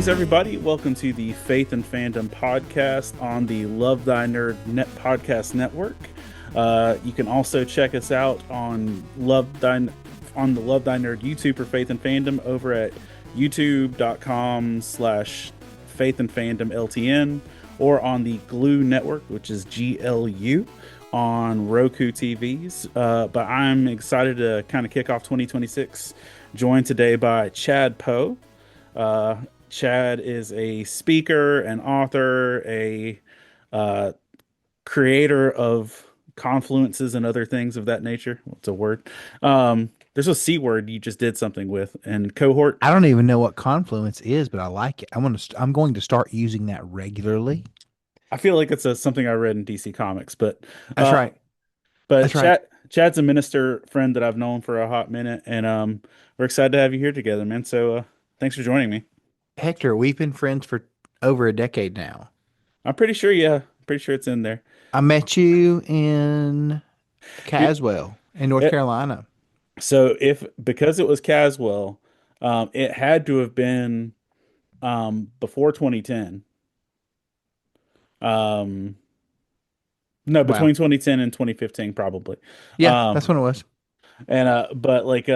Greetings, everybody. Welcome to the Faith and Fandom Podcast on the Love Thy Nerd Podcast Network. You can also check us out on the Love Thy Nerd YouTube for Faith and Fandom over at youtube.com/Faith and Fandom LTN, or on the Glue Network, which is GLU, on Roku TVs. But I'm excited to kind of kick off 2026. Joined today by Chad Poe. Chad is a speaker, an author, a creator of confluences and other things of that nature. What's a word? There's a C word you just did something with, and cohort. I don't even know what confluence is, but I like it. I'm going to start using that regularly. I feel like it's something I read in DC Comics, but That's right. But That's right. Chad's a minister friend that I've known for a hot minute, and we're excited to have you here together, man. So thanks for joining me. Hector, we've been friends for over a decade now. I'm pretty sure, yeah, pretty sure it's in there. I met you in Caswell in North Carolina. So because it was Caswell, it had to have been before 2010. No, between 2010 and 2015, probably. Yeah, that's when it was. And but like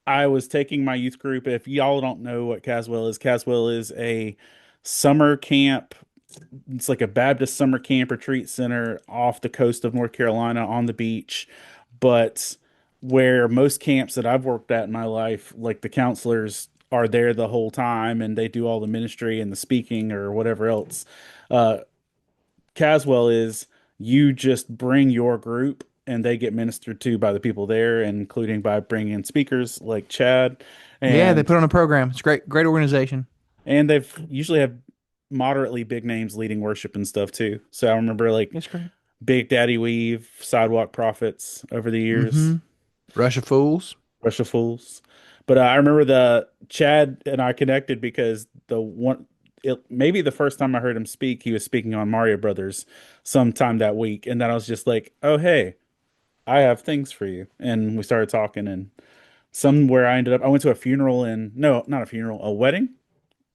I was taking my youth group. If y'all don't know what Caswell is a summer camp. It's like a Baptist summer camp retreat center off the coast of North Carolina on the beach. But where most camps that I've worked at in my life, like the counselors are there the whole time and they do all the ministry and the speaking or whatever else. Caswell is you just bring your group and they get ministered to by the people there, including by bringing in speakers like Chad. Yeah, they put on a program. It's great organization. And they've usually have moderately big names leading worship and stuff too. So I remember like That's great. Big Daddy Weave, Sidewalk Prophets over the years. Mm-hmm. Rush of Fools. But I remember the Chad and I connected because maybe the first time I heard him speak, he was speaking on Mario Brothers sometime that week. And then I was just like, oh, hey, I have things for you. And we started talking, and somewhere I went to a funeral no, not a funeral, a wedding.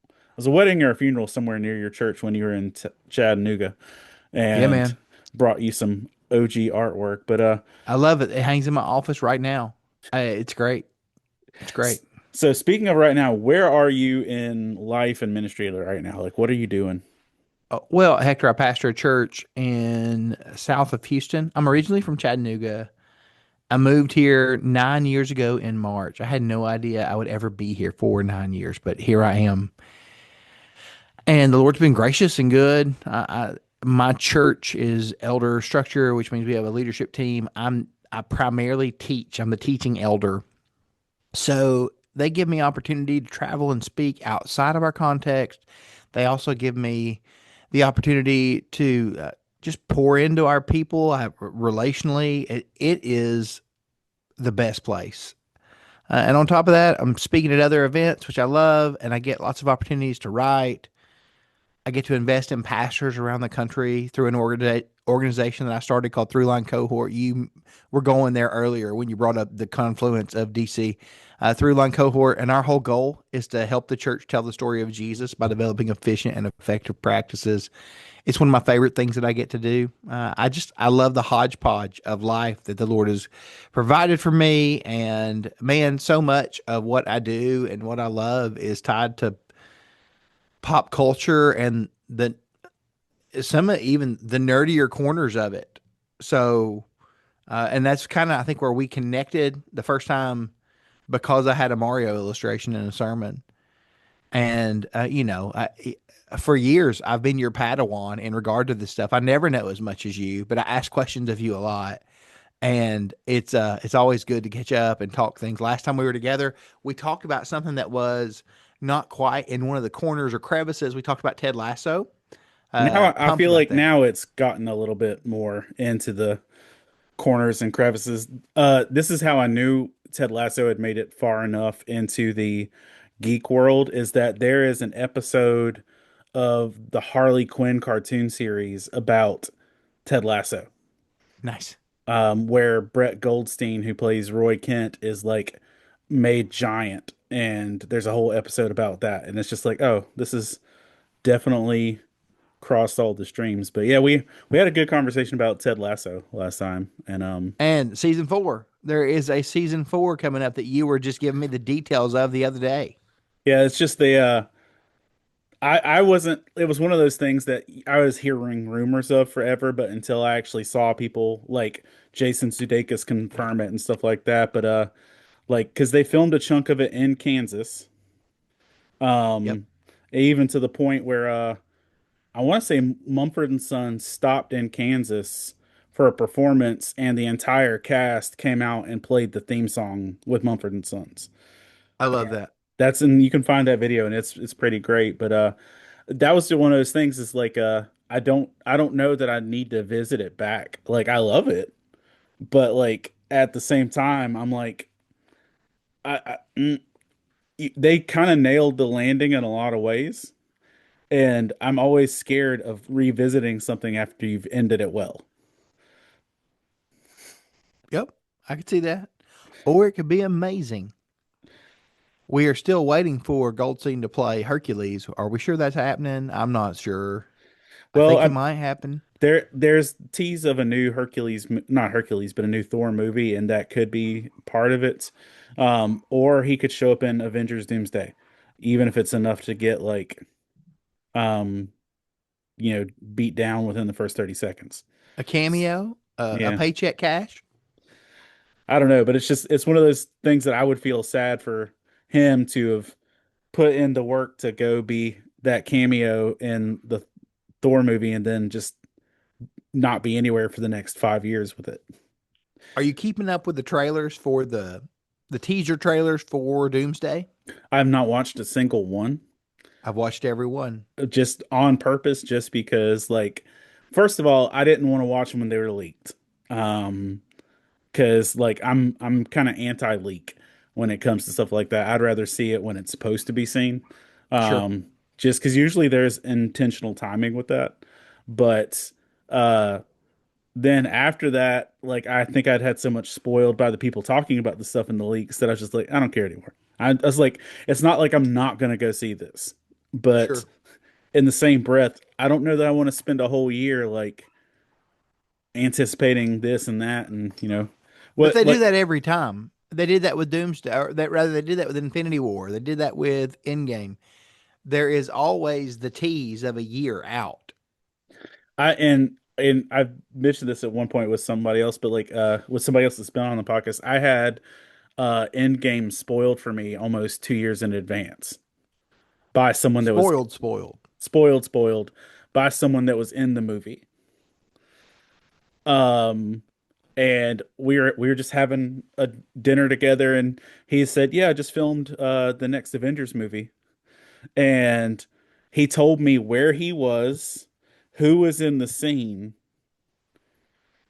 It was a wedding or a funeral somewhere near your church when you were in Chattanooga, and yeah, man, brought you some OG artwork. But I love it. It hangs in my office right now. It's great. It's great. So speaking of right now, where are you in life and ministry right now? Like, what are you doing? Well, Hector, I pastor a church in south of Houston. I'm originally from Chattanooga. I moved here 9 years ago in March. I had no idea I would ever be here for 9 years, but here I am. And the Lord's been gracious and good. My church is elder structure, which means we have a leadership team. I primarily teach. I'm the teaching elder. So they give me opportunity to travel and speak outside of our context. They also give me the opportunity to just pour into our people relationally. It is the best place. And on top of that, I'm speaking at other events, which I love, and I get lots of opportunities to write. I get to invest in pastors around the country through an organization that I started called Throughline Cohort. You were going there earlier when you brought up the confluence of DC. Throughline Cohort, and our whole goal is to help the church tell the story of Jesus by developing efficient and effective practices. It's one of my favorite things that I get to do. I love the hodgepodge of life that the Lord has provided for me, and man, so much of what I do and what I love is tied to pop culture and even the nerdier corners of it. So, and that's kind of, I think, where we connected the first time, because I had a Mario illustration in a sermon. And, for years, I've been your Padawan in regard to this stuff. I never know as much as you, but I ask questions of you a lot. And it's always good to catch up and talk things. Last time we were together, we talked about something that was not quite in one of the corners or crevices. We talked about Ted Lasso. Now I feel like now it's gotten a little bit more into the corners and crevices. This is how I knew Ted Lasso had made it far enough into the geek world, is that there is an episode of the Harley Quinn cartoon series about Ted Lasso. Nice. Where Brett Goldstein, who plays Roy Kent, is like made giant and there's a whole episode about that, and it's just like, oh, this is definitely crossed all the streams. But yeah, we had a good conversation about Ted Lasso last time, and And season four. There is a season four coming up that you were just giving me the details of the other day. yeah, it's just the I wasn't, it was one of those things that I was hearing rumors of forever, but until I actually saw people like Jason Sudeikis confirm it and stuff like that. But like, because they filmed a chunk of it in Kansas, Yep. um even to the point where I want to say Mumford and Sons stopped in Kansas for a performance, and the entire cast came out and played the theme song with Mumford and Sons. I love And that. that's, and you can find that video, and it's pretty great. But that was one of those things. Is like I don't know that I need to visit it back. Like I love it, but like at the same time, I'm like they kind of nailed the landing in a lot of ways. And I'm always scared of revisiting something after you've ended it well. Yep. I could see that. Or it could be amazing. We are still waiting for Goldstein to play Hercules. Are we sure that's happening? I'm not sure. I Well, think it might happen. there's tease of a new Hercules, not Hercules, but a new Thor movie, and that could be part of it. Or he could show up in Avengers Doomsday, even if it's enough to get like, um, beat down within the first 30 seconds. A cameo, a Yeah. paycheck cash. I don't know, but it's one of those things that I would feel sad for him to have put in the work to go be that cameo in the Thor movie and then just not be anywhere for the next 5 years with it. Are you keeping up with the trailers for the teaser trailers for Doomsday? I have not watched a single one, I've watched every one. just on purpose, just because, like, first of all, I didn't want to watch them when they were leaked. Because like I'm kind of anti-leak when it comes to stuff like that. I'd rather see it when it's supposed to be seen. Sure. Um, just because usually there's intentional timing with that. But uh then after that, like I think I'd had so much spoiled by the people talking about the stuff in the leaks that I was just like, I don't care anymore. I was like, it's not like I'm not gonna go see this. But Sure. in the same breath, I don't know that I want to spend a whole year like anticipating this and that, and But what they do like that every time. They did that with Doomsday, or that rather they did that with Infinity War. They did that with Endgame. There is always the tease of a year out. and I've mentioned this at one point with somebody else, but like with somebody else that's been on the podcast, I had Endgame spoiled for me almost 2 years in advance by someone that was Spoiled, spoiled. spoiled by someone that was in the movie. Um and we were just having a dinner together, and he said, "Yeah, I just filmed the next Avengers movie." And he told me where he was, who was in the scene,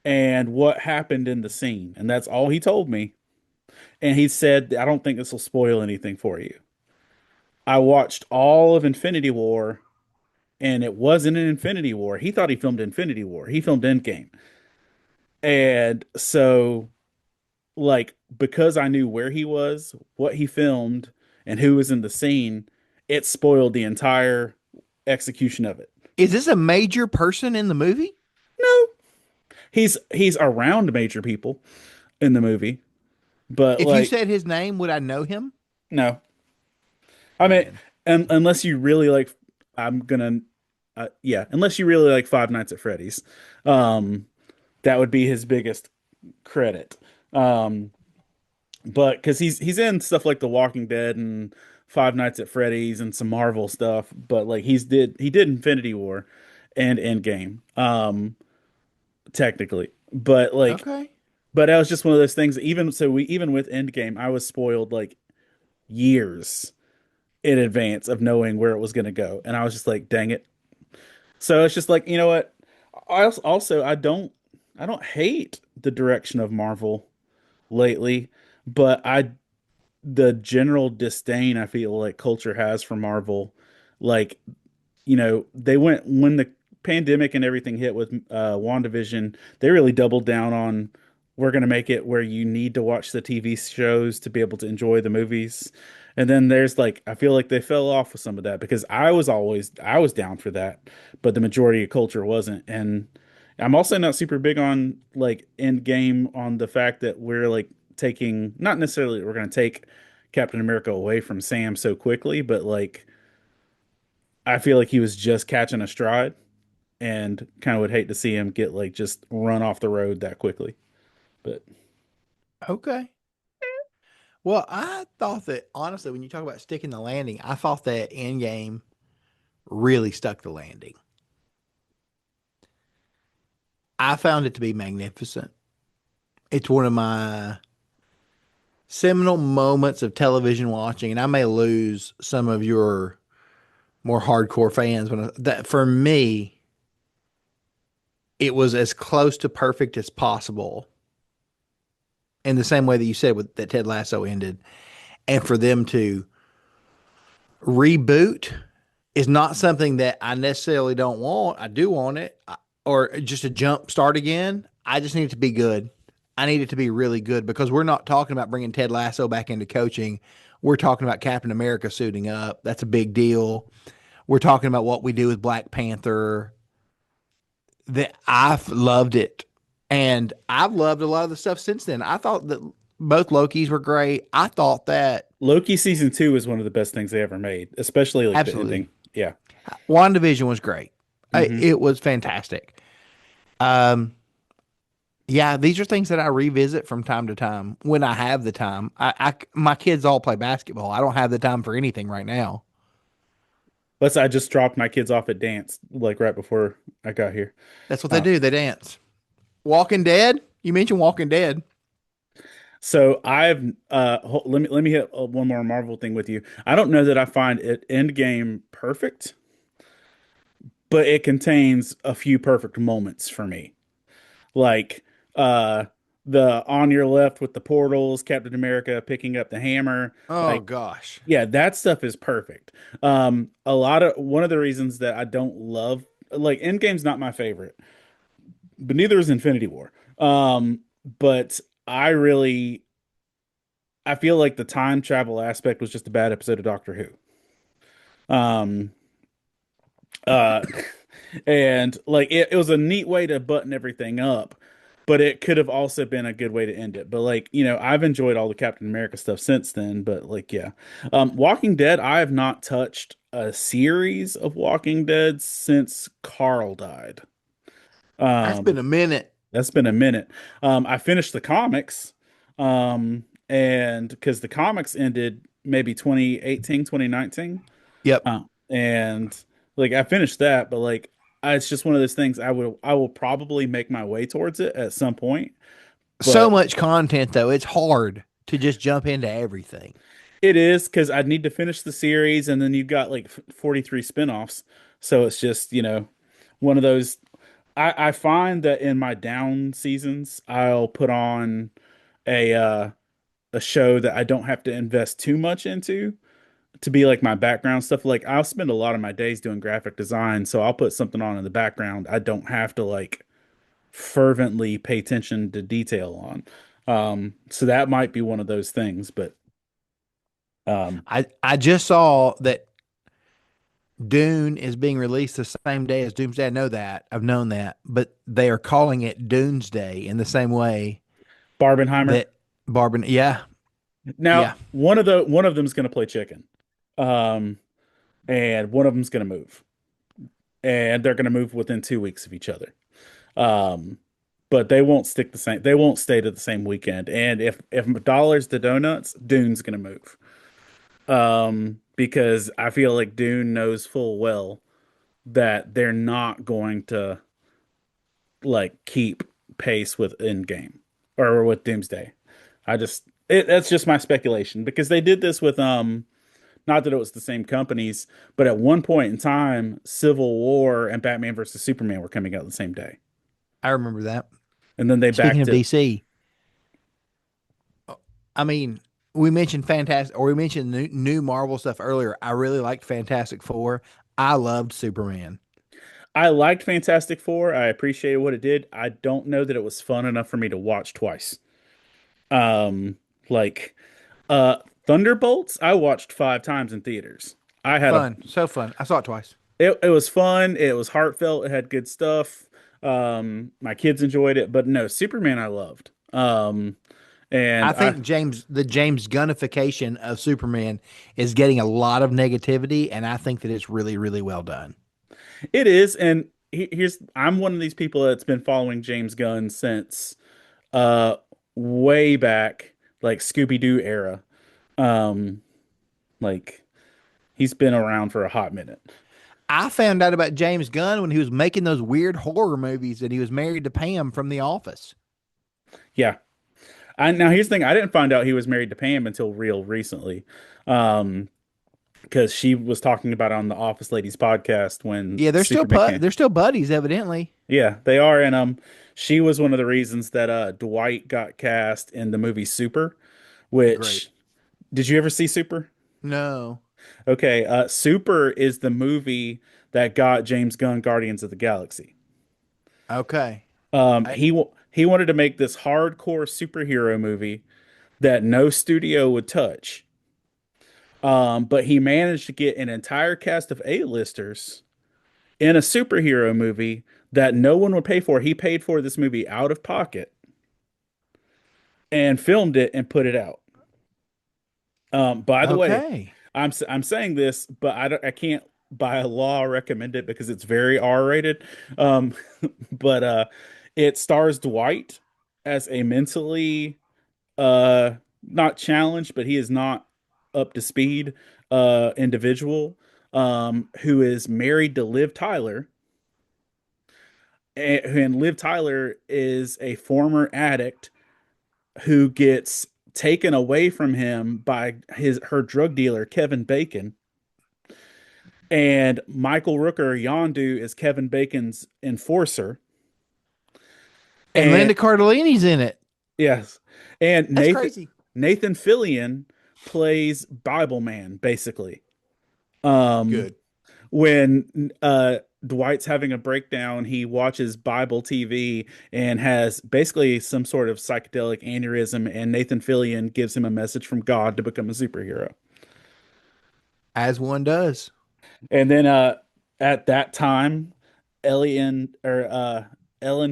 and what happened in the scene. And that's all he told me. And he said, I don't think this will spoil anything for you. I watched all of Infinity War, and it wasn't an Infinity War. He thought he filmed Infinity War. He filmed Endgame. And so, like, because I knew where he was, what he filmed, and who was in the scene, it spoiled the entire execution of it. Is this a major person in the movie? No, he's around major people in the movie, but If you like, said his name, would I know him? no. I mean, Man, unless you really like, I'm gonna, yeah, unless you really like Five Nights at Freddy's, um, that would be his biggest credit. Um, but because he's in stuff like The Walking Dead and Five Nights at Freddy's and some Marvel stuff, but like he did Infinity War and Endgame, technically, but like, okay. but that was just one of those things. Even so, we even with Endgame, I was spoiled like years in advance of knowing where it was going to go, and I was just like, dang it. So it's just like, you know what? Also, I don't hate the direction of Marvel lately, but the general disdain I feel like culture has for Marvel, like, they went when the pandemic and everything hit with WandaVision, they really doubled down on, we're going to make it where you need to watch the TV shows to be able to enjoy the movies. And then there's like I feel like they fell off with some of that because I was down for that, but the majority of culture wasn't. And I'm also not super big on like end game on the fact that we're like taking not necessarily we're going to take Captain America away from Sam so quickly, but like I feel like he was just catching a stride and kind of would hate to see him get like just run off the road that quickly. But Okay. Well, I thought that honestly, when you talk about sticking the landing, I thought that Endgame really stuck the landing. I found it to be magnificent. It's one of my seminal moments of television watching, and I may lose some of your more hardcore fans, but that for me, it was as close to perfect as possible. In the same way that you said with that Ted Lasso ended, and for them to reboot is not something that I necessarily don't want. I do want it, or just a jump start again. I just need it to be good. I need it to be really good because we're not talking about bringing Ted Lasso back into coaching. We're talking about Captain America suiting up. That's a big deal. We're talking about what we do with Black Panther. That I've loved it, and I've loved a lot of the stuff since then. I thought that both Lokis were great. I thought that Loki season 2 is one of the best things they ever made, especially like the absolutely ending. Yeah. WandaVision was great. Hmm. It was fantastic. Um, yeah, these are things that I revisit from time to time when I have the time. My kids all play basketball. I don't have the time for anything right now. Plus, I just dropped my kids off at dance like right before I got here. That's what they Uh, do. They dance. Walking Dead. You mentioned Walking Dead. so I've let me hit one more Marvel thing with you. I don't know that I find it Endgame perfect, but it contains a few perfect moments for me. Like uh the on your left with the portals, Captain America picking up the hammer. Oh Like gosh. yeah, that stuff is perfect. A lot of one of the reasons that I don't love like Endgame's not my favorite, but neither is Infinity War. But I really I feel like the time travel aspect was just a bad episode of Doctor Who. Uh and like it was a neat way to button everything up, but it could have also been a good way to end it. But like, I've enjoyed all the Captain America stuff since then, but like yeah. Walking Dead, I have not touched a series of Walking Dead since Carl died. That's been Um a minute. that's been a minute. I finished the comics and because the comics ended maybe 2018, 2019. Yep. And like I finished that, but like it's just one of those things I will probably make my way towards it at some point. So But much content though. It's hard to just jump into everything. it is because I need to finish the series, and then you've got like 43 spinoffs. So it's just, one of those. I find that in my down seasons, I'll put on a uh a show that I don't have to invest too much into to be like my background stuff. Like I'll spend a lot of my days doing graphic design, so I'll put something on in the background. I don't have to like fervently pay attention to detail on. So that might be one of those things, but um, I just saw that Dune is being released the same day as Doomsday. I know that. I've known that, but they are calling it Doomsday in the same way Barbenheimer. that Barbara. Yeah, Now, yeah. one of them's going to play chicken, um, and one of them's going to move, and they're going to move within 2 weeks of each other. Um, but they won't stick the same. They won't stay to the same weekend. And if dollars to donuts, Dune's going to move. Because I feel like Dune knows full well that they're not going to like keep pace with Endgame or with Doomsday. That's just my speculation because they did this with not that it was the same companies, but at one point in time, Civil War and Batman versus Superman were coming out the same day, I remember that. and then they Speaking backed of it. DC, I mean, we mentioned fantastic, or we mentioned new Marvel stuff earlier. I really liked Fantastic Four. I loved Superman. I liked Fantastic Four. I appreciated what it did. I don't know that it was fun enough for me to watch twice. Um, like, uh, Thunderbolts, I watched 5 times in theaters. I had a Fun, so fun. I saw it twice. it was fun, it was heartfelt, it had good stuff. My kids enjoyed it, but no, Superman I loved. And I think the James Gunnification of Superman is getting a lot of negativity, and I think that it's really, really well done. it is, and here's I'm one of these people that's been following James Gunn since uh way back, like Scooby-Doo era. Um, like he's been around for a hot minute. I found out about James Gunn when he was making those weird horror movies, and he was married to Pam from The Office. Yeah. Now here's the thing, I didn't find out he was married to Pam until real recently. Um, because she was talking about it on the Office Ladies podcast when Yeah, Superman came. they're still buddies, evidently. Yeah, they are, and she was one of the reasons that Dwight got cast in the movie Super, Great. which did you ever see Super? No. Okay, Super is the movie that got James Gunn Guardians of the Galaxy. Okay. I, He wanted to make this hardcore superhero movie that no studio would touch. But he managed to get an entire cast of A-listers in a superhero movie that no one would pay for. He paid for this movie out of pocket and filmed it and put it out. By the way, okay. I'm saying this, but I can't by law recommend it because it's very R-rated. Um, but it stars Dwight as a mentally uh not challenged, but he is not up to speed individual who is married to Liv Tyler. And Liv Tyler is a former addict who gets taken away from him by her drug dealer Kevin Bacon, and Michael Rooker Yondu is Kevin Bacon's enforcer. And And Linda Cardellini's in it. yes, and That's crazy. Nathan Fillion plays Bible Man basically. Um, Good. when Dwight's having a breakdown, he watches Bible TV and has basically some sort of psychedelic aneurysm, and Nathan Fillion gives him a message from God to become a superhero. As one does. And then at that time, Ellen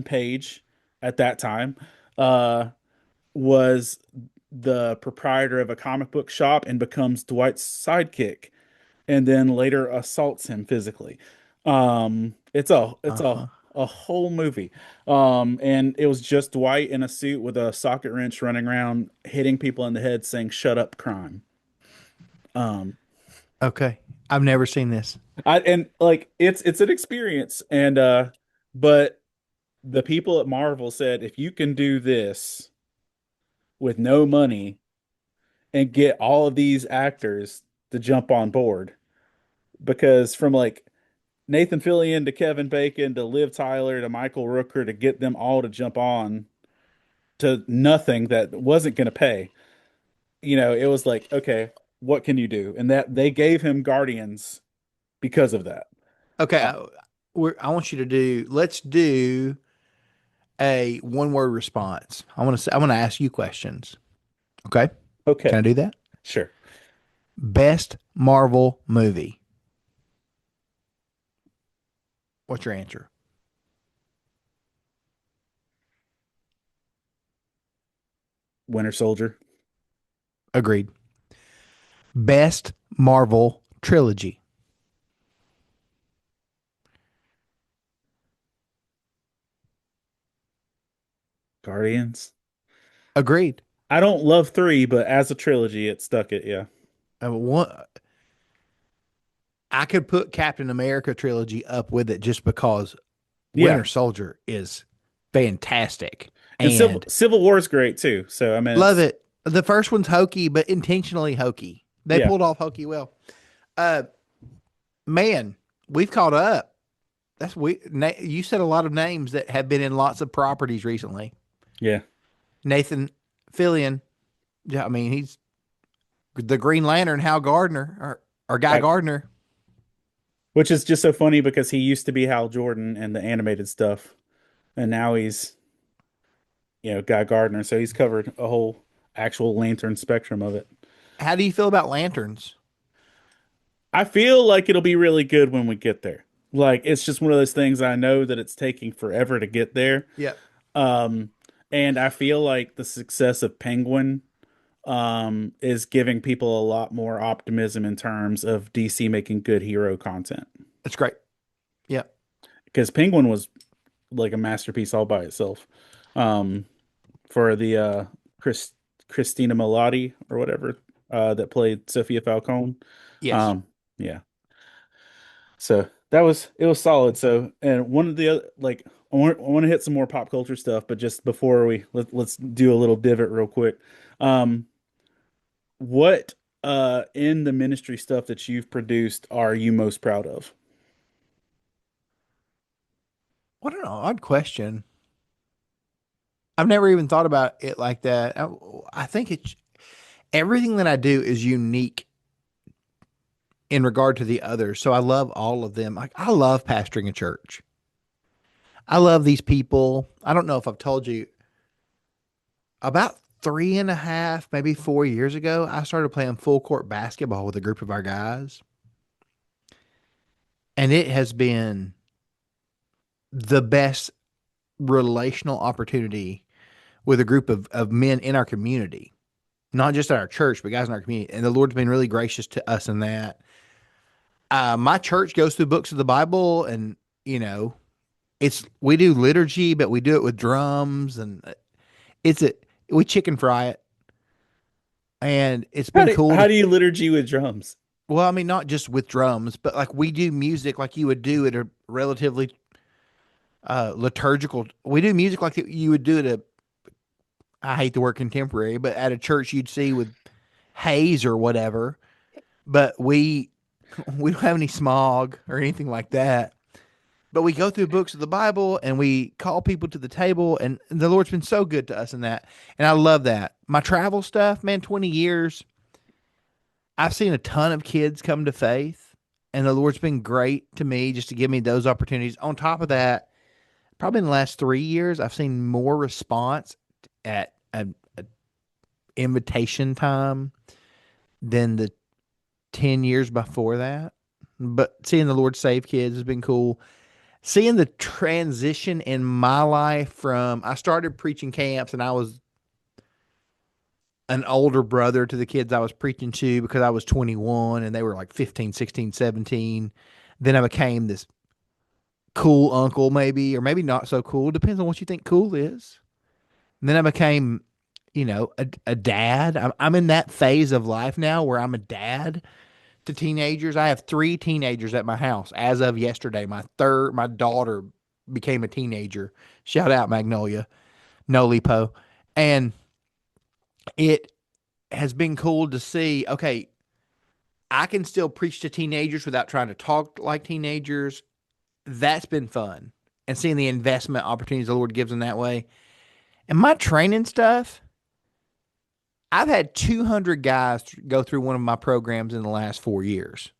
Page at that time uh was the proprietor of a comic book shop and becomes Dwight's sidekick and then later assaults him physically. It's Uh-huh. a whole movie. And it was just Dwight in a suit with a socket wrench running around hitting people in the head saying shut up crime. Um Okay. I've never seen this. I and like it's an experience and but the people at Marvel said if you can do this with no money and get all of these actors to jump on board because from like Nathan Fillion to Kevin Bacon to Liv Tyler to Michael Rooker to get them all to jump on to nothing that wasn't going to pay. It was like, okay, what can you do? And that they gave him Guardians because of that. Okay. Uh, I want you to let's do a one word response. I want to ask you questions. Okay. Can okay, I do that? sure. Best Marvel movie. What's your answer? Winter Soldier, Agreed. Best Marvel trilogy. Guardians. Agreed. I don't love three, but as a trilogy, it stuck it. Yeah. One, I could put Captain America trilogy up with it just because Yeah. Winter Soldier is fantastic And and Civil War is great too. So I mean, love it. The first one's hokey, but intentionally hokey. They yeah, pulled off hokey well. Uh, man, we've caught up. You said a lot of names that have been in lots of properties recently. yeah. Nathan Fillion. Yeah, I mean he's the Green Lantern. Hal Gardner or Guy That, Gardner. which is just so funny because he used to be Hal Jordan and the animated stuff, and now he's Guy Gardner. So he's covered a whole actual Lantern spectrum of it. How do you feel about lanterns? I feel like it'll be really good when we get there. Like it's just one of those things I know that it's taking forever to get there. Yeah, Um, and I feel like the success of Penguin is giving people a lot more optimism in terms of DC making good hero content. that's great. Yeah. Because Penguin was like a masterpiece all by itself. Um, for the Chris Christina Milioti or whatever that played Sophia Falcone. Yes. Um, yeah. So that was it was solid. So and one of the other like I want to hit some more pop culture stuff, but just before let's do a little divot real quick. Um, what in the ministry stuff that you've produced are you most proud of? What an odd question. I've never even thought about it like that. I think it's everything that I do is unique in regard to the others. So I love all of them. Like I love pastoring a church. I love these people. I don't know if I've told you about 3.5, maybe 4 years ago, I started playing full court basketball with a group of our guys. And it has been the best relational opportunity with a group of men in our community, not just at our church, but guys in our community. And the Lord's been really gracious to us in that. My church goes through books of the Bible, and you know, we do liturgy, but we do it with drums, and it's a we chicken fry it, and it's been cool How to. do you liturgy with drums? Well, I mean, not just with drums, but like we do music like you would do at a relatively liturgical. We do music like you would do at a. I hate the word contemporary, but at a church you'd see with haze or whatever. But we don't have any smog or anything like that. But we go through books of the Bible and we call people to the table, and the Lord's been so good to us in that, and I love that. My travel stuff, man, 20 years. I've seen a ton of kids come to faith, and the Lord's been great to me just to give me those opportunities. On top of that, probably in the last 3 years, I've seen more response at a invitation time than the 10 years before that. But seeing the Lord save kids has been cool. Seeing the transition in my life from I started preaching camps and I was an older brother to the kids I was preaching to because I was 21 and they were like 15, 16, 17. Then I became this cool uncle, maybe, or maybe not so cool. Depends on what you think cool is. And then I became, a dad. I'm in that phase of life now where I'm a dad to teenagers. I have 3 teenagers at my house as of yesterday. My daughter became a teenager. Shout out Magnolia, Noli Po. And it has been cool to see, okay, I can still preach to teenagers without trying to talk like teenagers. That's been fun. And seeing the investment opportunities the Lord gives in that way. And my training stuff, I've had 200 guys go through one of my programs in the last 4 years.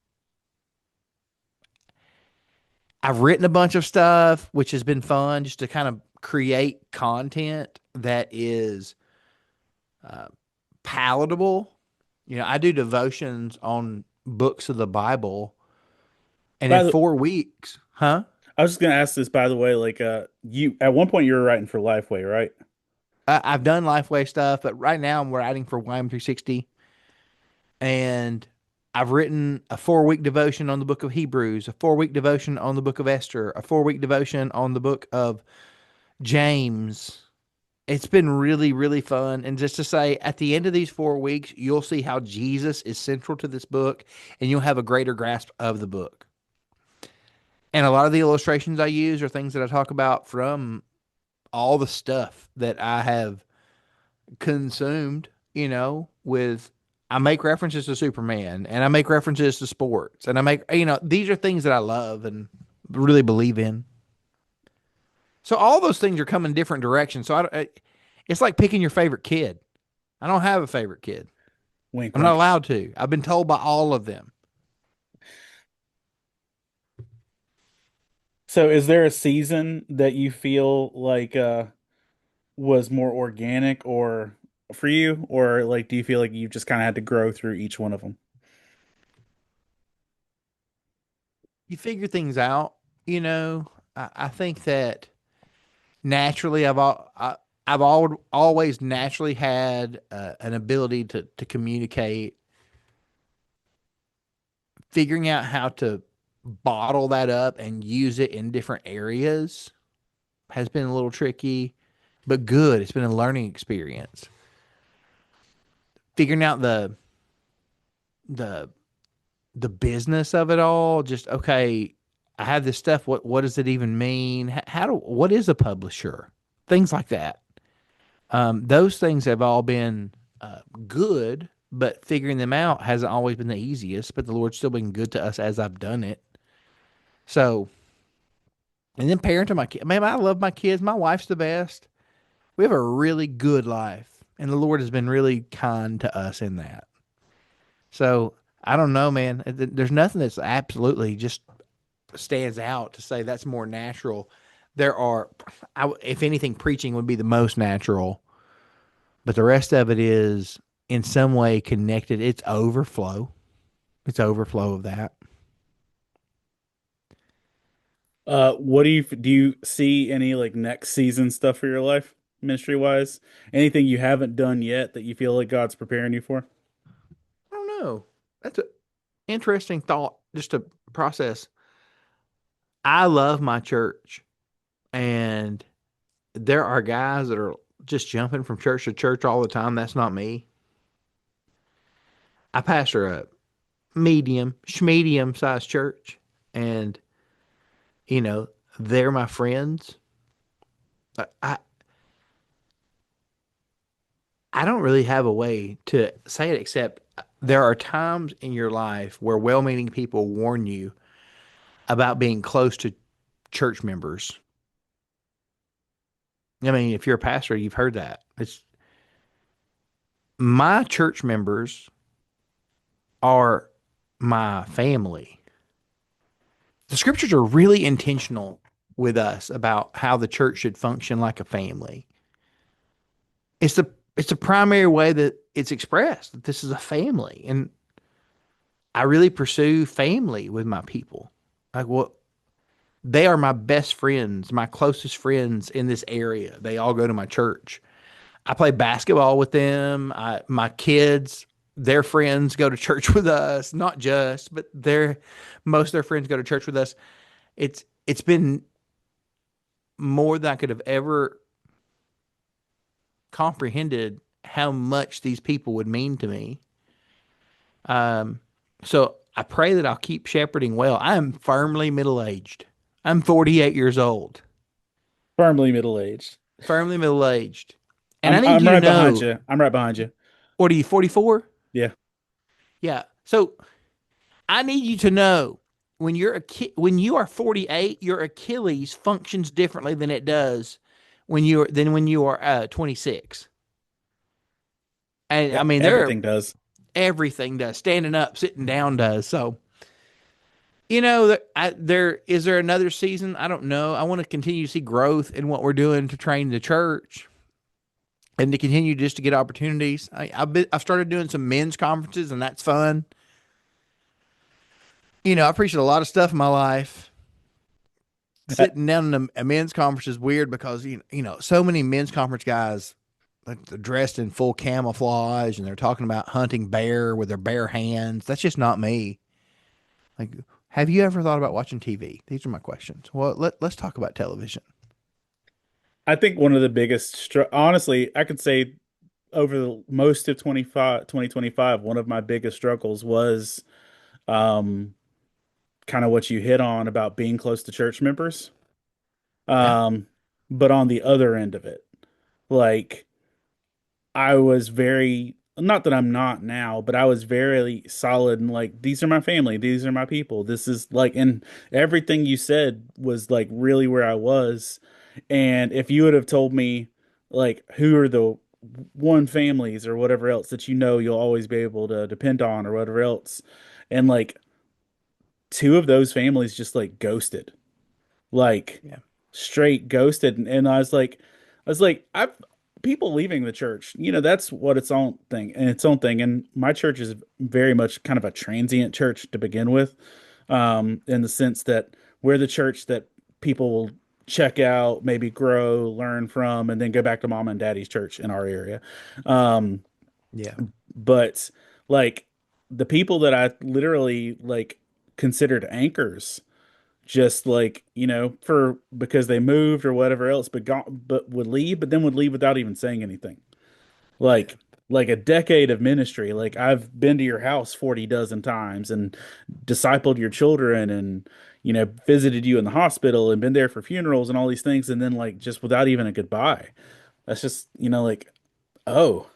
I've written a bunch of stuff, which has been fun just to kind of create content that is uh, palatable. I do devotions on books of the Bible, and in By the 4 weeks, huh? I was just gonna ask this by the way, like you at one point you were writing for Lifeway, right? I've done Lifeway stuff, but right now I'm writing for YM360, and I've written a 4 week devotion on the book of Hebrews, a 4 week devotion on the book of Esther, a 4 week devotion on the book of James. It's been really, really fun. And just to say, at the end of these 4 weeks, you'll see how Jesus is central to this book, and you'll have a greater grasp of the book. And a lot of the illustrations I use are things that I talk about from all the stuff that I have consumed, with I make references to Superman and I make references to sports and I make, these are things that I love and really believe in. So all those things are coming different directions. So it's like picking your favorite kid. I don't have a favorite kid. Wink, I'm not wink. allowed to. I've been told by all of them. So is there a season that you feel like was more organic or for you, or like do you feel like you've just kind of had to grow through each one of them? You figure things out, you know. I think that naturally always naturally had an ability to communicate. Figuring out how to bottle that up and use it in different areas has been a little tricky, but good. It's been a learning experience. Figuring out the the business of it all, just okay, I have this stuff. What does it even mean? What is a publisher? Things like that. Those things have all been good, but figuring them out hasn't always been the easiest. But the Lord's still been good to us as I've done it. So, and then parenting my kids. Man, I love my kids. My wife's the best. We have a really good life, and the Lord has been really kind to us in that. So I don't know, man. There's nothing that's absolutely just stands out to say that's more natural. There are, if anything, preaching would be the most natural, but the rest of it is in some way connected. It's overflow. It's overflow of that. What do you see any like next season stuff for your life, ministry wise? Anything you haven't done yet that you feel like God's preparing you for? I don't know. That's an interesting thought just to process. I love my church, and there are guys that are just jumping from church to church all the time. That's not me. I pastor a medium sized church, and you know, they're my friends. I I don't really have a way to say it except there are times in your life where well-meaning people warn you about being close to church members. I mean, if you're a pastor, you've heard that. It's my church members are my family. The scriptures are really intentional with us about how the church should function like a family. It's the primary way that it's expressed that this is a family, and I really pursue family with my people. Like what they are my best friends, my closest friends in this area. They all go to my church. I play basketball with them. My kids, their friends go to church with us, not just, but most of their friends go to church with us. It's been more than I could have ever comprehended how much these people would mean to me. Um, so I pray that I'll keep shepherding well. I am firmly middle aged. I'm 48 years old, Firmly middle aged. firmly middle aged. And I need I'm you to right behind know, you. I'm right behind you. what are you, 44? Yeah. Yeah. So I need you to know when you are 48, your Achilles functions differently than it does when you are 26. And I mean, Everything does. everything does. Standing up, sitting down does. So, you know, there is there another season? I don't know. I want to continue to see growth in what we're doing to train the church and to continue just to get opportunities. I've started doing some men's conferences, and that's fun. You know, I appreciate a lot of stuff in my life. Sitting down in a men's conference is weird because you know so many men's conference guys, like, they're dressed in full camouflage and they're talking about hunting bear with their bare hands. That's just not me. Like, have you ever thought about watching TV? These are my questions. Well, let's talk about television. I think one of the biggest, honestly, I could say over the most of 2025, one of my biggest struggles was um, kind of what you hit on about being close to church members. Yeah, Um, but on the other end of it, like I was very, not that I'm not now, but I was very solid and like, these are my family, these are my people. This is like, and everything you said was like really where I was. And if you would have told me, like, who are the one families or whatever else that you know you'll always be able to depend on or whatever else, and like two of those families just like ghosted, like yeah, straight ghosted, and I was like, I've people leaving the church, that's what its own thing. And my church is very much kind of a transient church to begin with, in the sense that we're the church that people will check out, maybe grow, learn from, and then go back to mom and daddy's church in our area. Um, Yeah. but like the people that I literally like considered anchors, just like, for because they moved or whatever else, but would leave, but then would leave without even saying anything. Yeah. Like like a decade of ministry. Like I've been to your house 40 dozen times and discipled your children and visited you in the hospital and been there for funerals and all these things, and then like just without even a goodbye. That's just, like, oh,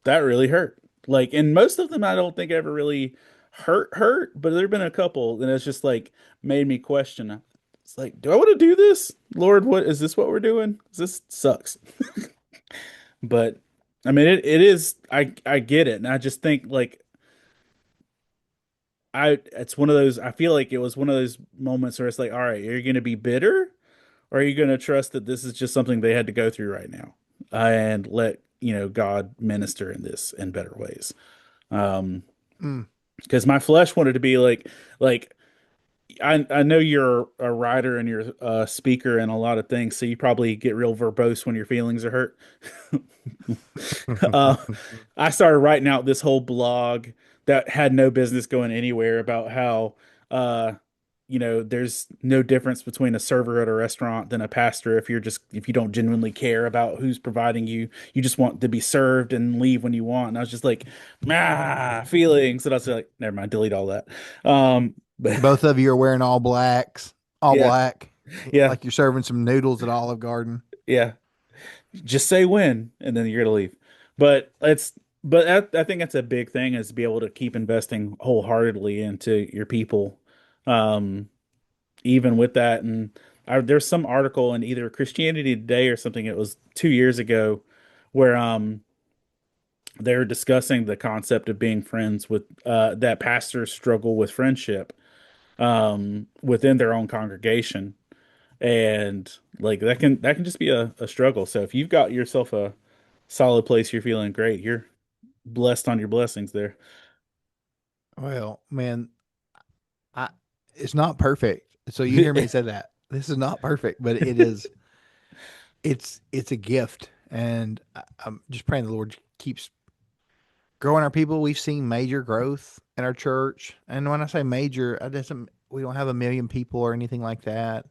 that really hurt. Like, and most of them I don't think ever really hurt, but there've been a couple and it's just like made me question. It's like, do I want to do this? Lord, what is this, what we're doing? This sucks. But I mean it is, I get it. And I just think like it's one of those, I feel like it was one of those moments where it's like, all right, are you gonna be bitter or are you gonna trust that this is just something they had to go through right now, and let God minister in this in better ways? Um, Mm. because my flesh wanted to be like I know you're a writer and you're a speaker and a lot of things, so you probably get real verbose when your feelings are hurt. uh, I started writing out this whole blog that had no business going anywhere about how uh, there's no difference between a server at a restaurant than a pastor if you don't genuinely care about who's providing you. You just want to be served and leave when you want. And I was just like, feelings. And I was like, never mind, delete all that. But Both of you are wearing all blacks, all yeah, black, yeah, like you're serving some noodles at Olive Garden. yeah. Just say when, and then you're gonna leave. But I think that's a big thing, is to be able to keep investing wholeheartedly into your people. Um, Even with that, and there's some article in either Christianity Today or something, it was 2 years ago, where they're discussing the concept of being friends with that pastors struggle with friendship within their own congregation, and like that can just be a struggle. So if you've got yourself a solid place, you're feeling great, you're blessed on your blessings there. Well, man, I it's not perfect. So you hear me say that. This is not perfect, but it is it's a gift. And I'm just praying the Lord keeps growing our people. We've seen major growth in our church. And when I say major, it doesn't we don't have a million people or anything like that.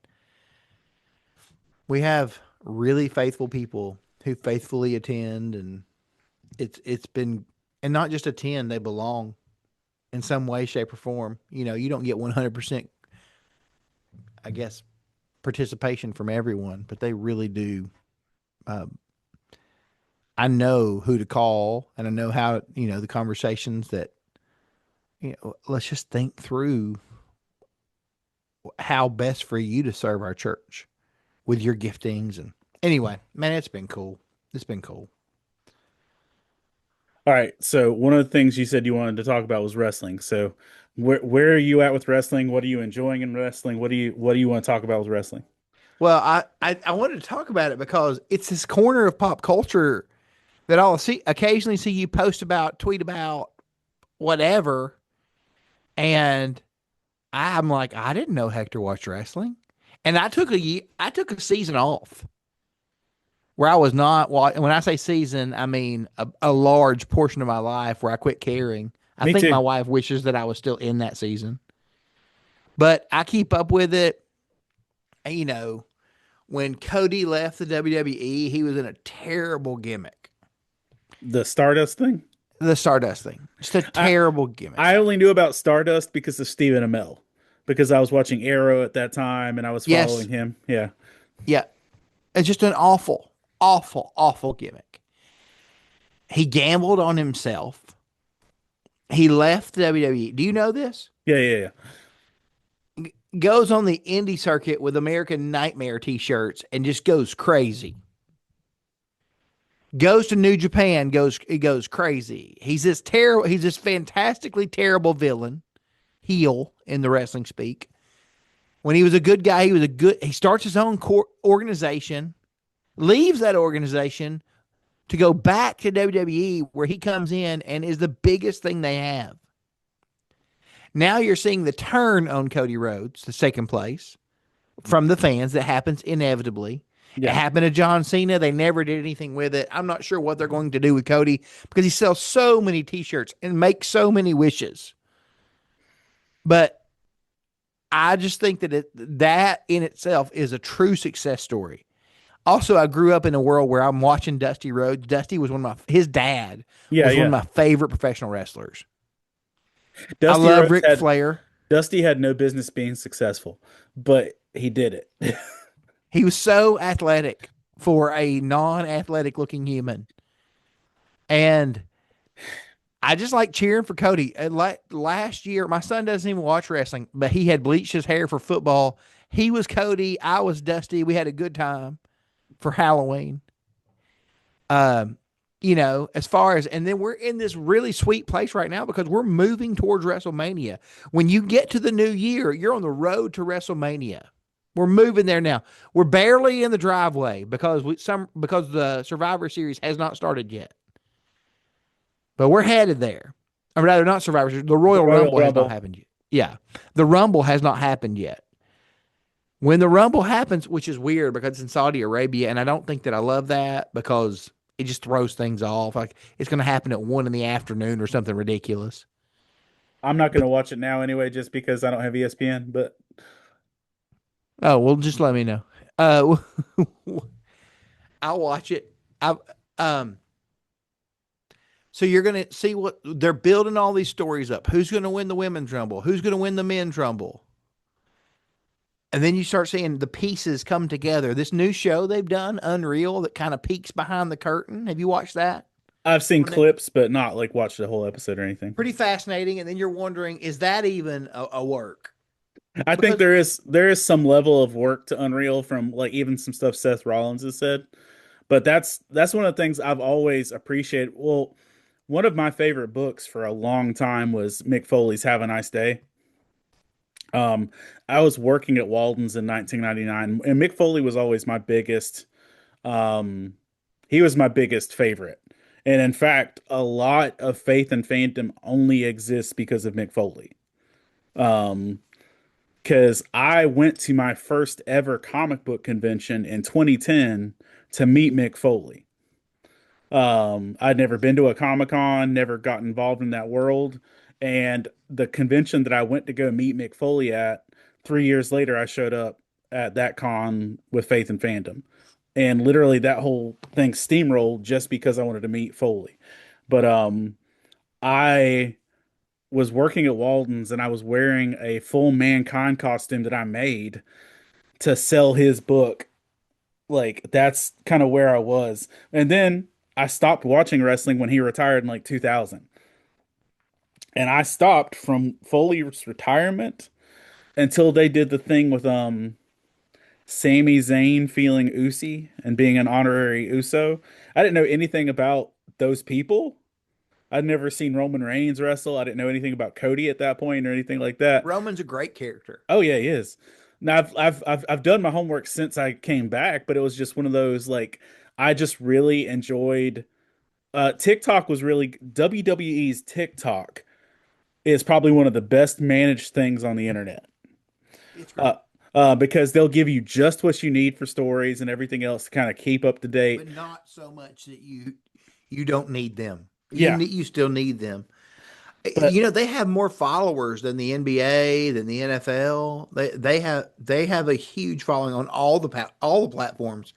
We have really faithful people who faithfully attend, and it's been, and not just attend, they belong in some way, shape, or form. You don't get 100%, I guess, participation from everyone, but they really do. Um, I know who to call, and I know how, the conversations that, let's just think through how best for you to serve our church with your giftings. And anyway, man, it's been cool. It's been cool. All right, so one of the things you said you wanted to talk about was wrestling. So where are you at with wrestling? What are you enjoying in wrestling? What do you want to talk about with wrestling? Well, I wanted to talk about it because it's this corner of pop culture that I'll occasionally see you post about, tweet about, whatever, and I'm like, I didn't know Hector watched wrestling, and I took a season off where I was not. When I say season, I mean a large portion of my life where I quit caring. I Me think my too. wife wishes that I was still in that season, but I keep up with it. And, when Cody left the WWE, he was in a terrible gimmick. The Stardust thing. The Stardust thing. Just a I terrible gimmick. I only knew about Stardust because of Stephen Amell, because I was watching Arrow at that time and I was following Yes. him. Yeah. Yeah. It's just an awful, awful, awful gimmick. He gambled on himself. He left the WWE. Do you know this? Yeah, yeah, yeah. Goes on the indie circuit with American Nightmare t-shirts and just goes crazy. Goes to New Japan, he goes crazy. He's this fantastically terrible villain, heel in the wrestling speak. When he was a good guy, he starts his own organization, leaves that organization, to go back to WWE where he comes in and is the biggest thing they have. Now you're seeing the turn on Cody Rhodes, the second place, from the fans that happens inevitably. It Yeah. happened to John Cena. They never did anything with it. I'm not sure what they're going to do with Cody because he sells so many t-shirts and makes so many wishes. But I just think that that in itself is a true success story. Also, I grew up in a world where I'm watching Dusty Rhodes. Dusty was his dad Yeah, was one of yeah. my favorite professional wrestlers. I Dusty love Rhodes Ric had Flair. Dusty had no business being successful, but he did it. He was so athletic for a non-athletic looking human. And I just like cheering for Cody. And last year, my son doesn't even watch wrestling, but he had bleached his hair for football. He was Cody. I was Dusty. We had a good time for Halloween. As far as, and then we're in this really sweet place right now because we're moving towards WrestleMania. When you get to the new year, you're on the road to WrestleMania. We're moving there now. We're barely in the driveway because because the Survivor Series has not started yet. But we're headed there. Or rather, not Survivor Series. The The Royal Royal Rumble has not Rumble. happened yet. Yeah. The Rumble has not happened yet. When the Rumble happens, which is weird because it's in Saudi Arabia, and I don't think that I love that because it just throws things off. Like it's going to happen at 1 in the afternoon or something ridiculous. I'm not going But to watch it now anyway, just because I don't have ESPN. But oh well, just let me know. Uh, I'll watch it. I um. So you're going to see what they're building all these stories up. Who's going to win the women's rumble? Who's going to win the men's rumble? And then you start seeing the pieces come together. This new show they've done, Unreal, that kind of peeks behind the curtain. Have you watched that? I've seen clips, but not like watched the whole episode or anything. Pretty fascinating. And then you're wondering, is that even a work? I think Because there is some level of work to Unreal from like even some stuff Seth Rollins has said. But that's one of the things I've always appreciated. Well, one of my favorite books for a long time was Mick Foley's Have a Nice Day. Um, I was working at Walden's in 1999, and Mick Foley was always my biggest. Um, he was my biggest favorite, and in fact, a lot of Faith and Fandom only exists because of Mick Foley. Um, because I went to my first ever comic book convention in 2010 to meet Mick Foley. I'd never been to a Comic Con, never got involved in that world. And the convention that I went to go meet Mick Foley at, 3 years later, I showed up at that con with Faith and Fandom. And literally that whole thing steamrolled just because I wanted to meet Foley. But I was working at Walden's and I was wearing a full Mankind costume that I made to sell his book. Like that's kind of where I was. And then I stopped watching wrestling when he retired in like 2000. And I stopped from Foley's retirement until they did the thing with Sami Zayn feeling Usi and being an honorary Uso. I didn't know anything about those people. I'd never seen Roman Reigns wrestle. I didn't know anything about Cody at that point or anything like that. Roman's a great character. Oh yeah, he is. Now I've done my homework since I came back, but it was just one of those like I just really enjoyed TikTok was really WWE's TikTok is probably one of the best managed things on the internet. It's Uh, great. because they'll give you just what you need for stories and everything else to kind of keep up to date. But not so much that you don't need them. Yeah, You still need them. but They have more followers than the NBA, than the NFL. They have a huge following on all the platforms.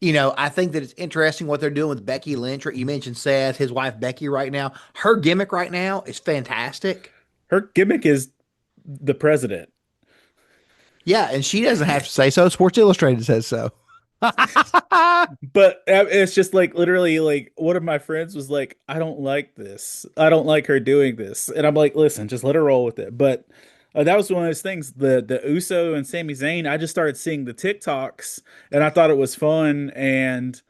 I think that it's interesting what they're doing with Becky Lynch. You mentioned Seth, his wife Becky right now. Her gimmick right now is fantastic. her gimmick is the president. Yeah, and she doesn't have to say so. Sports Illustrated says so. But it's just like literally like one of my friends was like, I don't like this. I don't like her doing this. And I'm like, listen, just let her roll with it. But that was one of those things. The Uso and Sami Zayn, I just started seeing the TikToks and I thought it was fun. And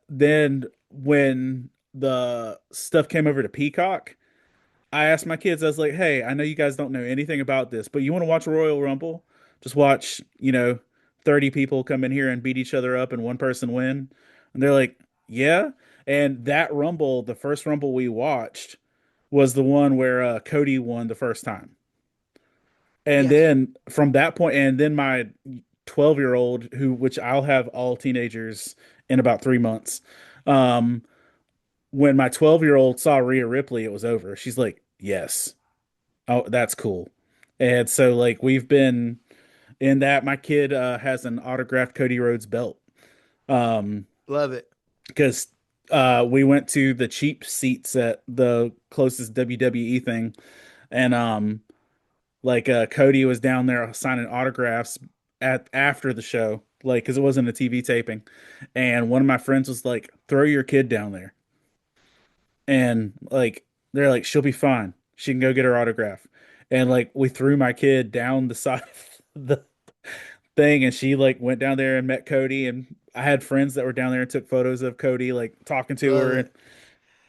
then when the stuff came over to Peacock, I asked my kids, I was like, hey, I know you guys don't know anything about this, but you want to watch Royal Rumble? Just watch, 30 people come in here and beat each other up and one person win. And they're like, Yeah, and that Rumble, the first Rumble we watched, was the one where Cody won the first time. And Yes. then from that point, and then my 12-year-old, who, which I'll have all teenagers in about 3 months, um, when my 12-year-old saw Rhea Ripley, it was over. She's like, yes, oh, that's cool. And so, like, we've been in that. My kid has an autographed Cody Rhodes belt. Um, Love it. because we went to the cheap seats at the closest WWE thing, and like Cody was down there signing autographs at after the show, like because it wasn't a TV taping, and one of my friends was like, "Throw your kid down there," and like they're like, "She'll be fine. She can go get her autograph," and like we threw my kid down the side of the thing, and she like went down there and met Cody, and I had friends that were down there and took photos of Cody like talking to Love her, it.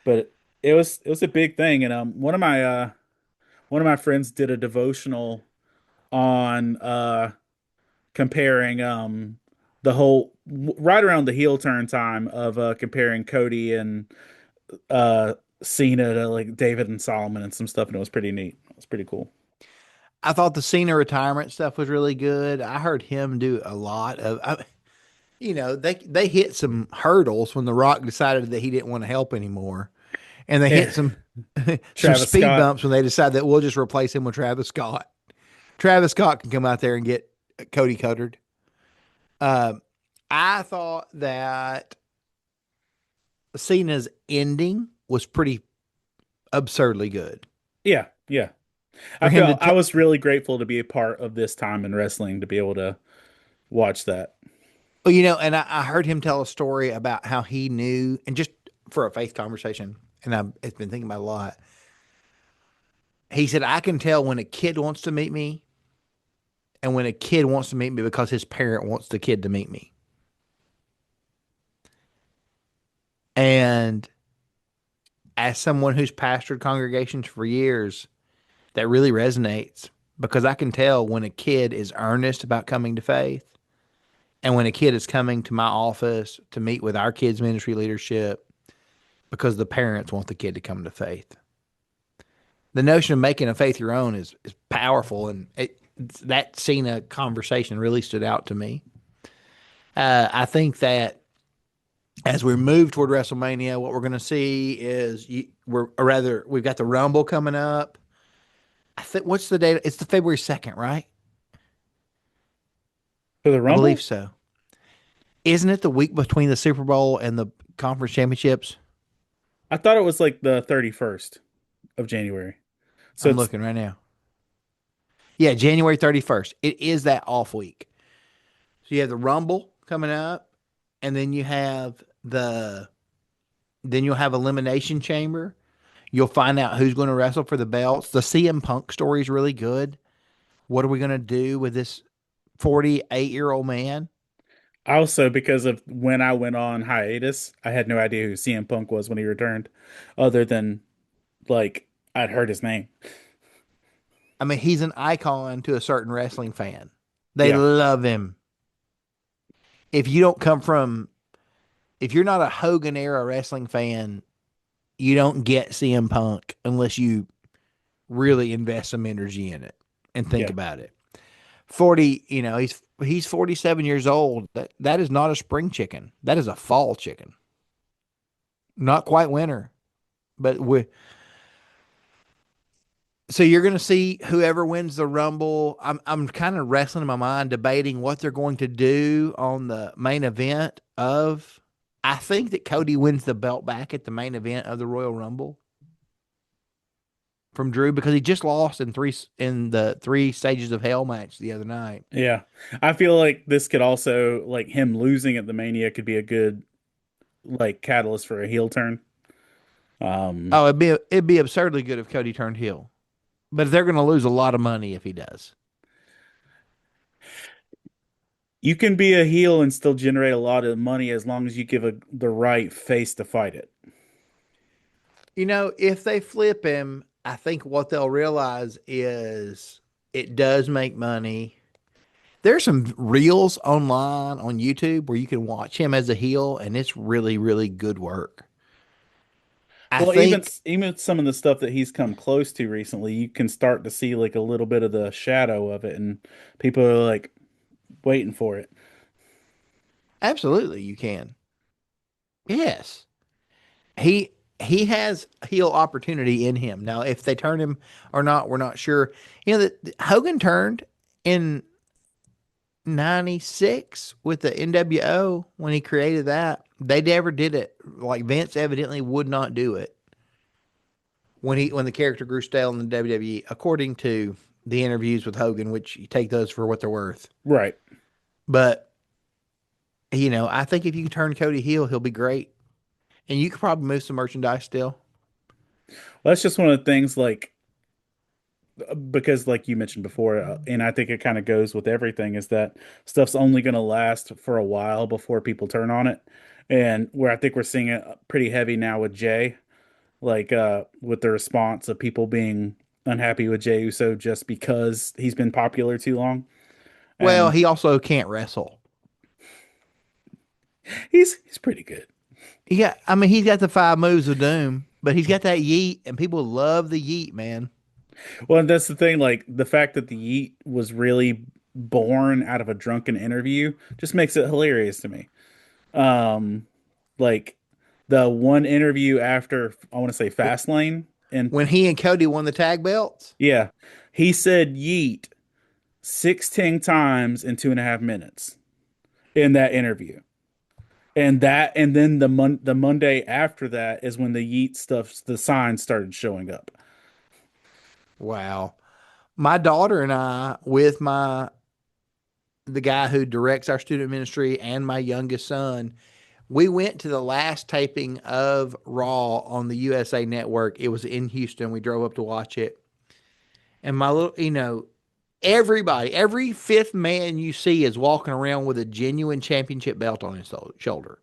but it was a big thing, and one of my friends did a devotional on comparing the whole right around the heel turn time of comparing Cody and uh Cena to like David and Solomon and some stuff, and it was pretty neat. It was pretty cool. I thought the Cena retirement stuff was really good. I heard him do a lot of, they hit some hurdles when The Rock decided that he didn't want to help anymore, and they Yeah, hit some some Travis speed Scott. bumps when they decided that we'll just replace him with Travis Scott. Travis Scott can come out there and get Cody Cuttered. Um, I thought that Cena's ending was pretty absurdly good Yeah, yeah. for him to. I was really grateful to be a part of this time in wrestling to be able to watch that. Well, and I heard him tell a story about how he knew, and just for a faith conversation, and it's been thinking about it a lot. He said, I can tell when a kid wants to meet me and when a kid wants to meet me because his parent wants the kid to meet me. And as someone who's pastored congregations for years, that really resonates because I can tell when a kid is earnest about coming to faith and when a kid is coming to my office to meet with our kids' ministry leadership because the parents want the kid to come to faith. The notion of making a faith your own is powerful, and that Cena conversation really stood out to me. I think that as we move toward WrestleMania, what we're going to see is we've got the Rumble coming up. I think what's the date? It's the February 2nd, right? For the I believe Rumble, so. Isn't it the week between the Super Bowl and the conference championships? I thought it was like the 31st of January. So I'm it's looking right now. Yeah, January 31st. It is that off week. So you have the Rumble coming up, and then you'll have Elimination Chamber. You'll find out who's going to wrestle for the belts. The CM Punk story is really good. What are we going to do with this 48-year-old man? also because of when I went on hiatus, I had no idea who CM Punk was when he returned, other than like I'd heard his name. I mean, he's an icon to a certain wrestling fan. They Yeah, love him. If you don't come from, if you're not a Hogan era wrestling fan, you don't get CM Punk unless you really invest some energy in it and think yeah, about it. 40, he's 47 years old. That is not a spring chicken. That is a fall chicken. Not quite winter, but so you're going to see whoever wins the Rumble. I'm kind of wrestling in my mind, debating what they're going to do on the main event of. I think that Cody wins the belt back at the main event of the Royal Rumble from Drew because he just lost in the 3 stages of hell match the other night. yeah. I feel like this could also like him losing at the Mania could be a good like catalyst for a heel turn. Um, Oh, it'd be absurdly good if Cody turned heel, but they're going to lose a lot of money if he does. you can be a heel and still generate a lot of money as long as you give the right face to fight it. If they flip him, I think what they'll realize is it does make money. There's some reels online on YouTube where you can watch him as a heel, and it's really, really good work. I Well, even think, even some of the stuff that he's come close to recently, you can start to see like a little bit of the shadow of it, and people are like waiting for it. absolutely, you can. Yes. He has heel opportunity in him. Now, if they turn him or not, we're not sure. Hogan turned in 96 with the NWO when he created that. They never did it. Like Vince evidently would not do it when the character grew stale in the WWE, according to the interviews with Hogan, which you take those for what they're worth. Right. But I think if you can turn Cody heel, he'll be great. And you could probably move some merchandise still. Well, that's just one of the things, like because, like you mentioned before, and I think it kind of goes with everything, is that stuff's only going to last for a while before people turn on it, and where I think we're seeing it pretty heavy now with Jay, like with the response of people being unhappy with Jey Uso just because he's been popular too long. Well, And he also can't wrestle. he's pretty good. I mean, he's got the five moves of doom, but he's got that yeet, and people love the yeet, man. Well, and that's the thing, like the fact that the Yeet was really born out of a drunken interview just makes it hilarious to me. Um, like the one interview after, I want to say Fastlane, and When he and Cody won the tag belts, yeah, he said Yeet 16 times in 2.5 minutes in that interview. And then the Monday after that is when the Yeet stuff, the signs started showing up. wow. My daughter and I, with the guy who directs our student ministry and my youngest son, we went to the last taping of Raw on the USA Network. It was in Houston. We drove up to watch it. And my little, everybody, every fifth man you see is walking around with a genuine championship belt on his shoulder.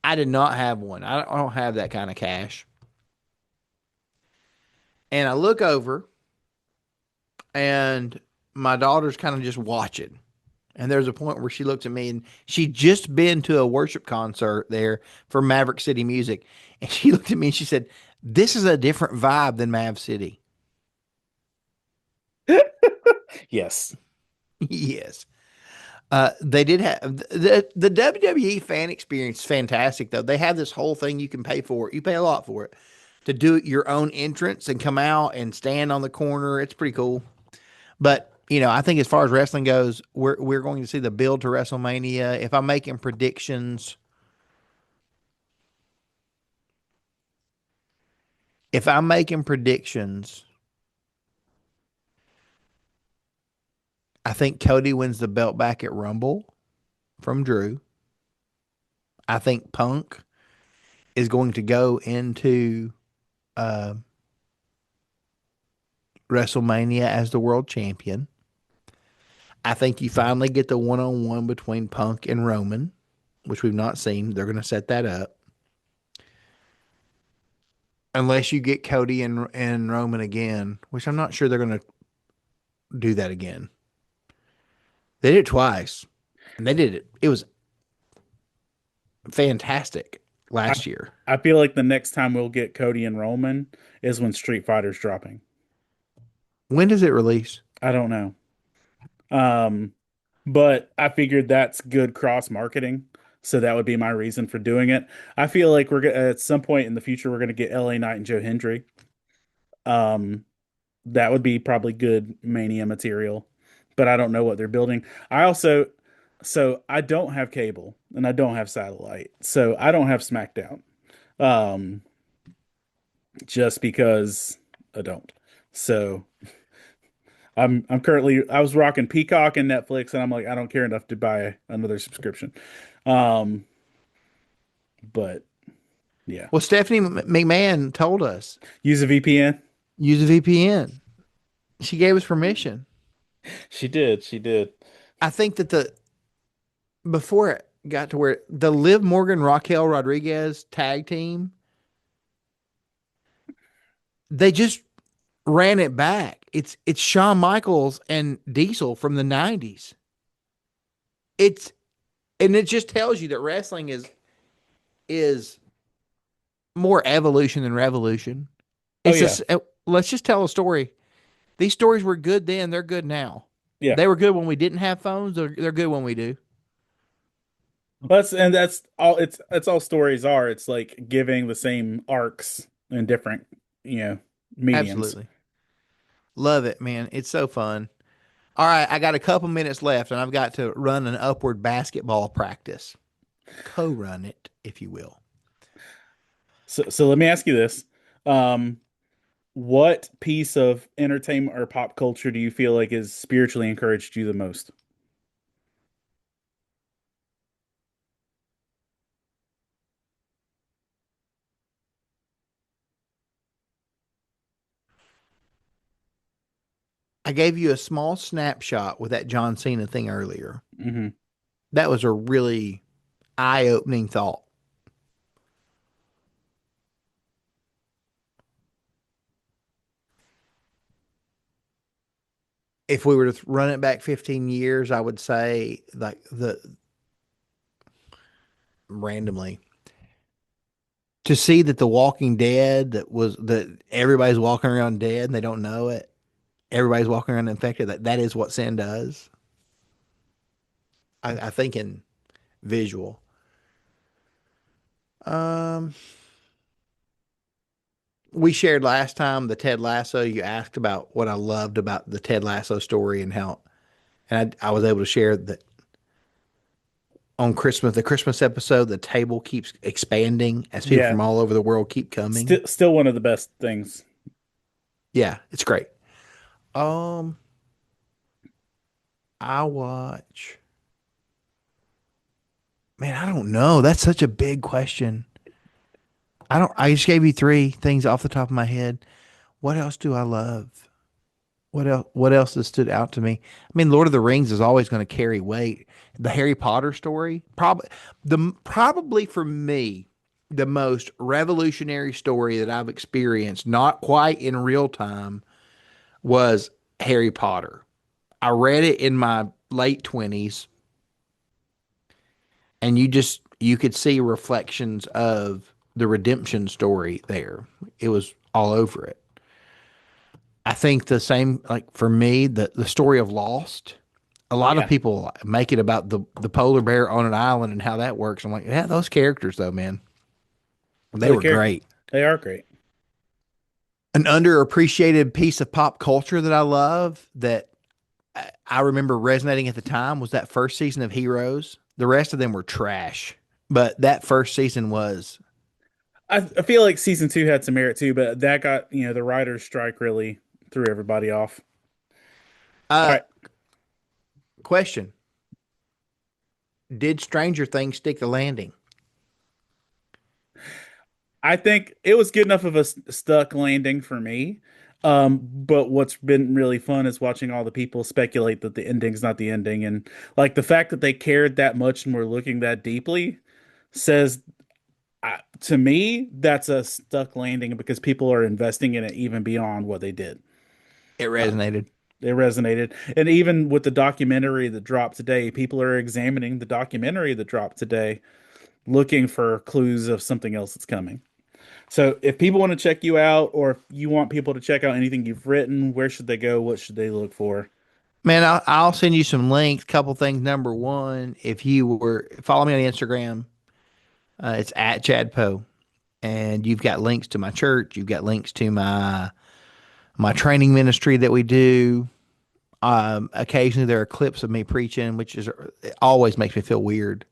I did not have one. I don't have that kind of cash. And I look over, and my daughter's kind of just watching. And there's a point where she looks at me, and she'd just been to a worship concert there for Maverick City Music. And she looked at me and she said, "This is a different vibe than Mav City." Yes. Yes. They did have the WWE fan experience is fantastic though. They have this whole thing you can pay for. You pay a lot for it to do your own entrance and come out and stand on the corner. It's pretty cool. But I think as far as wrestling goes, we're going to see the build to WrestleMania. If I'm making predictions, I think Cody wins the belt back at Rumble from Drew. I think Punk is going to go into uh, WrestleMania as the world champion. I think you finally get the one-on-one between Punk and Roman, which we've not seen. They're going to set that up. Unless you get Cody and Roman again, which I'm not sure they're going to do that again. They did it twice, and they did it. It was fantastic I, last year. I feel like the next time we'll get Cody and Roman is when Street Fighter's dropping. When does it release? I don't know. Um, but I figured that's good cross marketing. So that would be my reason for doing it. I feel like at some point in the future we're gonna get LA Knight and Joe Hendry. Um, that would be probably good Mania material, but I don't know what they're building. So I don't have cable and I don't have satellite, so I don't have SmackDown. Um, just because I don't. So I was rocking Peacock and Netflix, and I'm like I don't care enough to buy another subscription. Um, but yeah, Well, Stephanie McMahon told us use a VPN. use a VPN. She gave us permission. She did. She did. I think that before it got to where the Liv Morgan Raquel Rodriguez tag team, they just ran it back. it's Shawn Michaels and Diesel from the 90s. It's and it just tells you that wrestling is more evolution than revolution. Oh It's yeah, just let's just tell a story. These stories were good then, they're good now. yeah. They were good when we didn't have phones, they're good when we do. That's all. It's all stories are. It's like giving the same arcs in different, you know, mediums. Absolutely. Love it, man. It's so fun. All right, I got a couple minutes left and I've got to run an upward basketball practice. Co-run it, if you will. So let me ask you this: um, what piece of entertainment or pop culture do you feel like has spiritually encouraged you the most? I gave you a small snapshot with that John Cena thing earlier. Hmm. That was a really eye-opening thought. If we were to run it back 15 years, I would say like the randomly to see that the Walking Dead that everybody's walking around dead and they don't know it. Everybody's walking around infected. That is what sin does. I think in visual. Um, we shared last time the Ted Lasso. You asked about what I loved about the Ted Lasso story and how, and I was able to share that on Christmas, the Christmas episode, the table keeps expanding as people Yeah, from all over the world keep coming. still one of the best things. Yeah, it's great. Um, I watch. Man, I don't know. That's such a big question. I don't. I just gave you three things off the top of my head. What else do I love? What else? What else has stood out to me? I mean, Lord of the Rings is always going to carry weight. The Harry Potter story, probably for me, the most revolutionary story that I've experienced, not quite in real time, was Harry Potter. I read it in my late 20s, and you could see reflections of the redemption story there. It was all over it. I think the same, like for me, the story of Lost. A lot of Yeah, people make it about the polar bear on an island and how that works. I'm like, yeah, those characters though, man, they the were character great. they are great. An underappreciated piece of pop culture that I love that I remember resonating at the time was that first season of Heroes. The rest of them were trash, but that first season was. I feel like season two had some merit too, but that got the writers' strike really threw everybody off. All Uh, right, question: did Stranger Things stick the landing? I think it was good enough of a stuck landing for me. But what's been really fun is watching all the people speculate that the ending's not the ending, and like the fact that they cared that much and were looking that deeply says to me that's a stuck landing because people are investing in it even beyond what they did. It Uh, resonated. it resonated, and even with the documentary that dropped today, people are examining the documentary that dropped today, looking for clues of something else that's coming. So if people want to check you out, or if you want people to check out anything you've written, where should they go? What should they look for? Man, I'll send you some links. Couple things. Number one, if you were follow me on Instagram, it's at Chad Poe, and you've got links to my church. You've got links to my training ministry that we do. Occasionally there are clips of me preaching, which is it always makes me feel weird.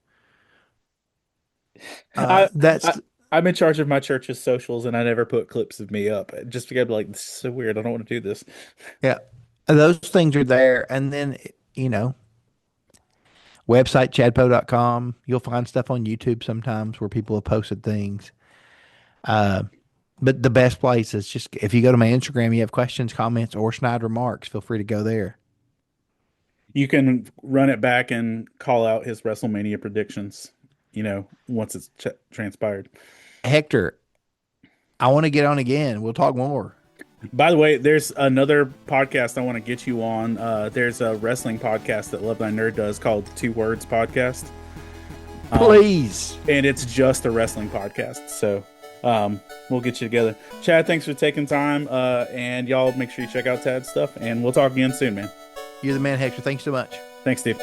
I, That's I I'm in charge of my church's socials, and I never put clips of me up just because I'd be like, this is so weird. I don't want to do this. yeah, those things are there, and then you know, website chadpoe.com. You'll find stuff on YouTube sometimes where people have posted things. Uh, but the best place is just if you go to my Instagram, you have questions, comments, or snide remarks. Feel free to go there. You can run it back and call out his WrestleMania predictions. Once it's transpired. Hector, I want to get on again. We'll talk more. By the way, there's another podcast I want to get you on. There's a wrestling podcast that Love Thy Nerd does called Two Words Podcast. Please. And it's just a wrestling podcast. So we'll get you together. Chad, thanks for taking time. And y'all make sure you check out Tad's stuff. And we'll talk again soon, man. You're the man, Hector. Thanks so much. Thanks, Steve.